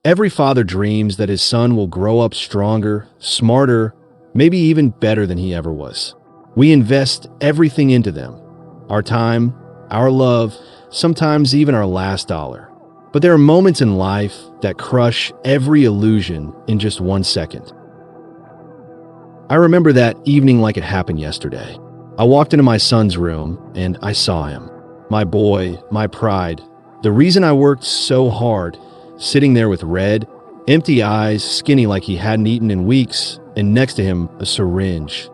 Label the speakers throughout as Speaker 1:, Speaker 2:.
Speaker 1: Every father dreams that his son will grow up stronger, smarter, maybe even better than he ever was. We invest everything into them, our time, our love, sometimes even our last dollar. But there are moments in life that crush every illusion in just 1 second. I remember that evening like it happened yesterday. I walked into my son's room and I saw him. My boy, my pride. The reason I worked so hard, sitting there with red, empty eyes, skinny like he hadn't eaten in weeks, and next to him, a syringe.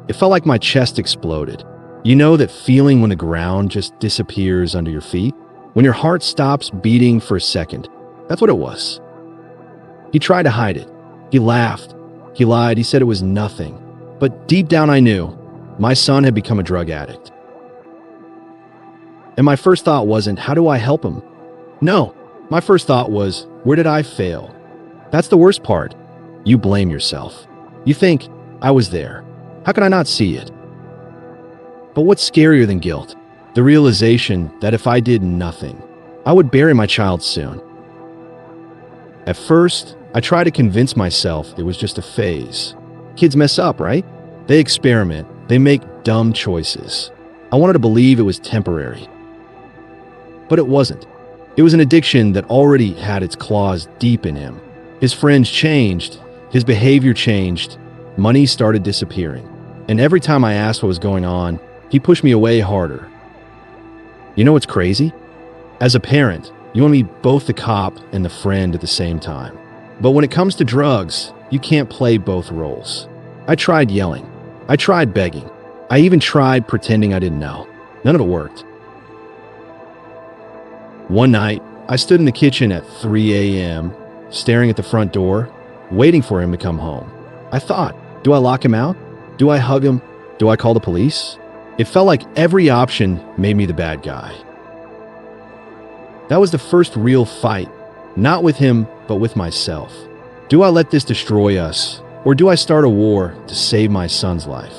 Speaker 1: It felt like my chest exploded. You know that feeling when the ground just disappears under your feet? When your heart stops beating for a second. That's what it was. He tried to hide it. He laughed. He lied. He said it was nothing. But deep down I knew my son had become a drug addict. And my first thought wasn't, how do I help him? No, my first thought was, where did I fail? That's the worst part. You blame yourself. You think, I was there. How could I not see it? But what's scarier than guilt? The realization that if I did nothing, I would bury my child soon. At first, I tried to convince myself it was just a phase. Kids mess up, right? They experiment. They make dumb choices. I wanted to believe it was temporary. But it wasn't. It was an addiction that already had its claws deep in him. His friends changed. His behavior changed. Money started disappearing. And every time I asked what was going on, he pushed me away harder. You know what's crazy? As a parent, you want to be both the cop and the friend at the same time. But when it comes to drugs, you can't play both roles. I tried yelling. I tried begging. I even tried pretending I didn't know. None of it worked. One night, I stood in the kitchen at 3 a.m., staring at the front door, waiting for him to come home. I thought, do I lock him out? Do I hug him? Do I call the police? It felt like every option made me the bad guy. That was the first real fight, not with him, but with myself. Do I let this destroy us, or do I start a war to save my son's life?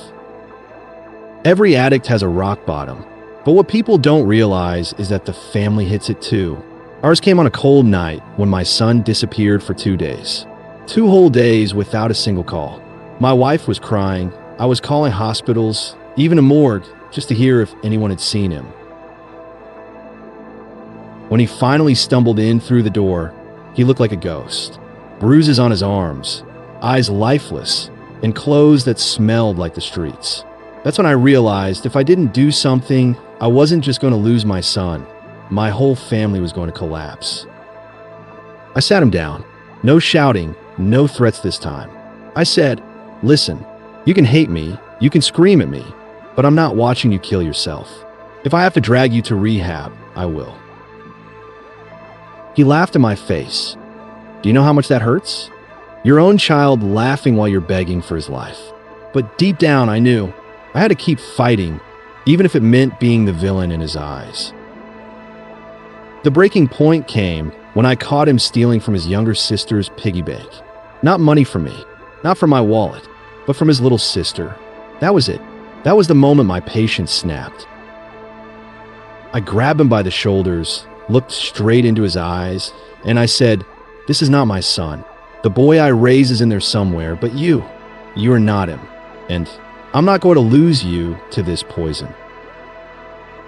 Speaker 1: Every addict has a rock bottom, but what people don't realize is that the family hits it too. Ours came on a cold night when my son disappeared for 2 days. 2 whole days without a single call. My wife was crying. I was calling hospitals, even a morgue, just to hear if anyone had seen him. When he finally stumbled in through the door, he looked like a ghost. Bruises on his arms, eyes lifeless, and clothes that smelled like the streets. That's when I realized if I didn't do something, I wasn't just going to lose my son. My whole family was going to collapse. I sat him down. No shouting, no threats this time. I said, listen, you can hate me, you can scream at me, but I'm not watching you kill yourself. If I have to drag you to rehab, I will. He laughed in my face. Do you know how much that hurts? Your own child laughing while you're begging for his life. But deep down, I knew I had to keep fighting, even if it meant being the villain in his eyes. The breaking point came when I caught him stealing from his younger sister's piggy bank. Not money from me, not from my wallet, but from his little sister. That was it. That was the moment my patience snapped. I grabbed him by the shoulders, looked straight into his eyes, and I said, this is not my son. The boy I raise is in there somewhere, but you are not him. And I'm not going to lose you to this poison.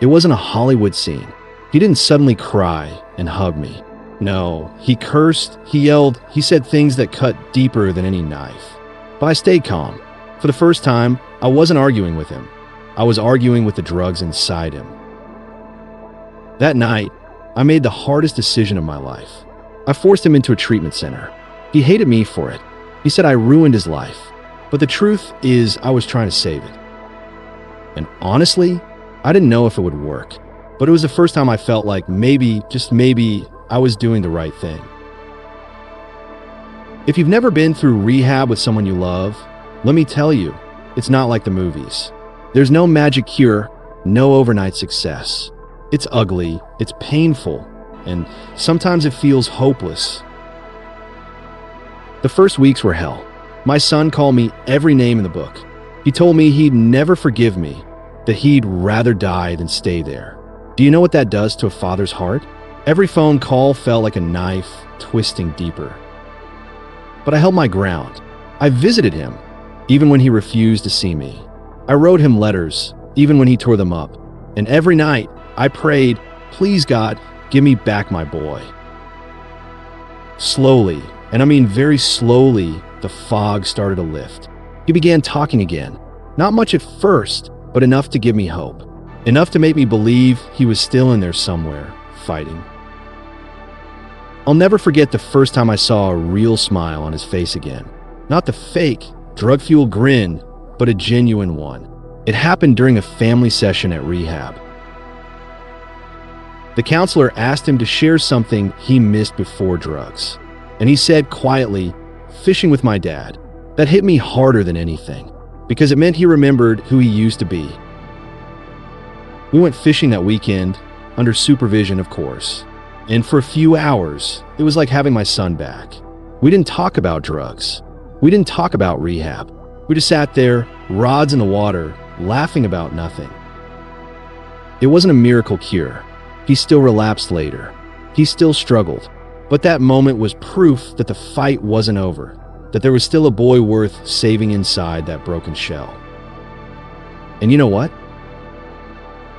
Speaker 1: It wasn't a Hollywood scene. He didn't suddenly cry and hug me. No, he cursed, he yelled, he said things that cut deeper than any knife. But I stayed calm. For the first time, I wasn't arguing with him. I was arguing with the drugs inside him. That night, I made the hardest decision of my life. I forced him into a treatment center. He hated me for it. He said I ruined his life. But the truth is, I was trying to save it. And honestly, I didn't know if it would work. But it was the first time I felt like maybe, just maybe, I was doing the right thing. If you've never been through rehab with someone you love, let me tell you, it's not like the movies. There's no magic cure, no overnight success. It's ugly, it's painful, and sometimes it feels hopeless. The first weeks were hell. My son called me every name in the book. He told me he'd never forgive me, that he'd rather die than stay there. Do you know what that does to a father's heart? Every phone call felt like a knife twisting deeper. But I held my ground. I visited him, even when he refused to see me. I wrote him letters, even when he tore them up. And every night, I prayed, "Please, God, give me back my boy." Slowly, and I mean very slowly, the fog started to lift. He began talking again. Not much at first, but enough to give me hope. Enough to make me believe he was still in there somewhere, fighting. I'll never forget the first time I saw a real smile on his face again. Not the fake, drug-fueled grin, but a genuine one. It happened during a family session at rehab. The counselor asked him to share something he missed before drugs. And he said quietly, "Fishing with my dad." That hit me harder than anything, because it meant he remembered who he used to be. We went fishing that weekend, under supervision, of course. And for a few hours, it was like having my son back. We didn't talk about drugs. We didn't talk about rehab. We just sat there, rods in the water, laughing about nothing. It wasn't a miracle cure. He still relapsed later. He still struggled. But that moment was proof that the fight wasn't over, that there was still a boy worth saving inside that broken shell. And you know what?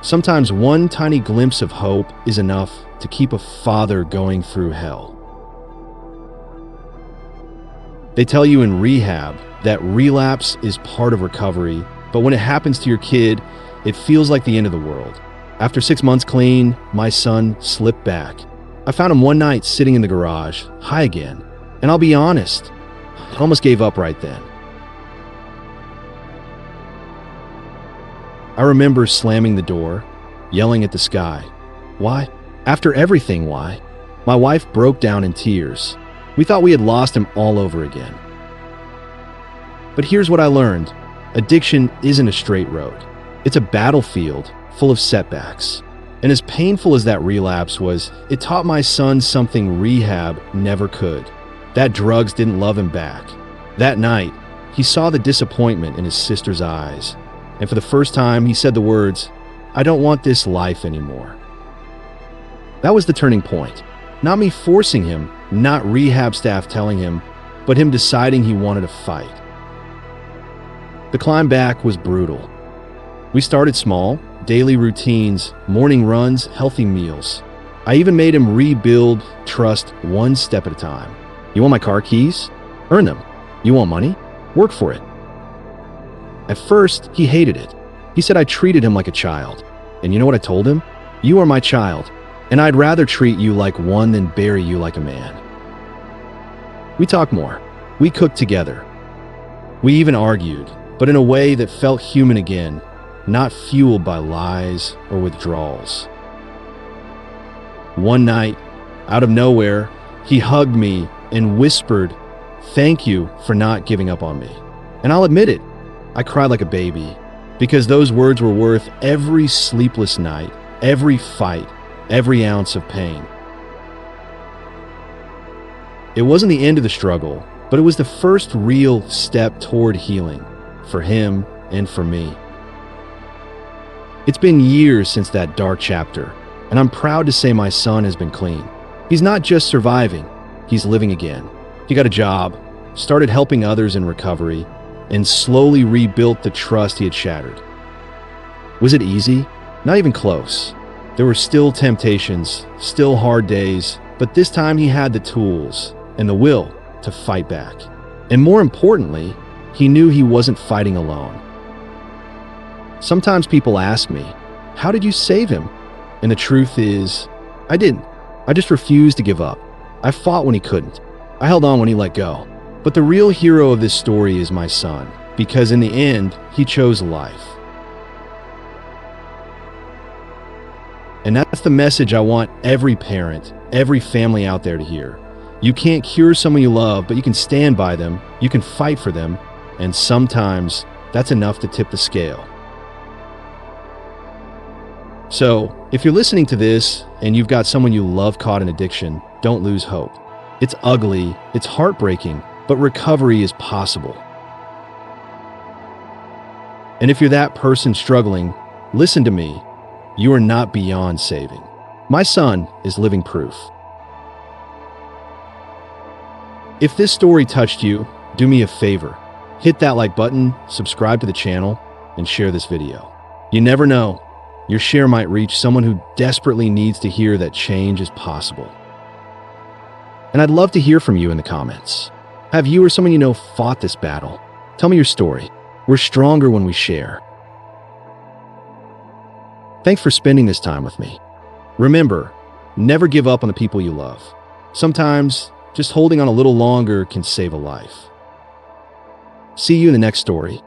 Speaker 1: Sometimes one tiny glimpse of hope is enough to keep a father going through hell. They tell you in rehab that relapse is part of recovery, but when it happens to your kid, it feels like the end of the world. After 6 months clean, my son slipped back. I found him one night sitting in the garage, high again. And I'll be honest, I almost gave up right then. I remember slamming the door, yelling at the sky. Why? After everything, why? My wife broke down in tears. We thought we had lost him all over again. But here's what I learned. Addiction isn't a straight road. It's a battlefield full of setbacks. And as painful as that relapse was, it taught my son something rehab never could. That drugs didn't love him back. That night, he saw the disappointment in his sister's eyes. And for the first time, he said the words, "I don't want this life anymore." That was the turning point. Not me forcing him, not rehab staff telling him, but him deciding he wanted to fight. The climb back was brutal. We started small, daily routines, morning runs, healthy meals. I even made him rebuild trust one step at a time. You want my car keys? Earn them. You want money? Work for it. At first, he hated it. He said I treated him like a child. And you know what I told him? You are my child, and I'd rather treat you like one than bury you like a man. We talked more. We cooked together. We even argued, but in a way that felt human again, not fueled by lies or withdrawals. One night, out of nowhere, he hugged me and whispered, "Thank you for not giving up on me." And I'll admit it, I cried like a baby, because those words were worth every sleepless night, every fight, every ounce of pain. It wasn't the end of the struggle, but it was the first real step toward healing, for him and for me. It's been years since that dark chapter, and I'm proud to say my son has been clean. He's not just surviving, he's living again. He got a job, started helping others in recovery, and slowly rebuilt the trust he had shattered. Was it easy? Not even close. There were still temptations, still hard days, but this time he had the tools and the will to fight back. And more importantly, he knew he wasn't fighting alone. Sometimes people ask me, "How did you save him?" And the truth is, I didn't. I just refused to give up. I fought when he couldn't. I held on when he let go. But the real hero of this story is my son, because in the end, he chose life. And that's the message I want every parent, every family out there to hear. You can't cure someone you love, but you can stand by them, you can fight for them, and sometimes that's enough to tip the scale. So, if you're listening to this and you've got someone you love caught in addiction, don't lose hope. It's ugly, it's heartbreaking, but recovery is possible. And if you're that person struggling, listen to me. You are not beyond saving. My son is living proof. If this story touched you, do me a favor. Hit that like button, subscribe to the channel, and share this video. You never know, your share might reach someone who desperately needs to hear that change is possible. And I'd love to hear from you in the comments. Have you or someone you know fought this battle? Tell me your story. We're stronger when we share. Thanks for spending this time with me. Remember, never give up on the people you love. Sometimes, just holding on a little longer can save a life. See you in the next story.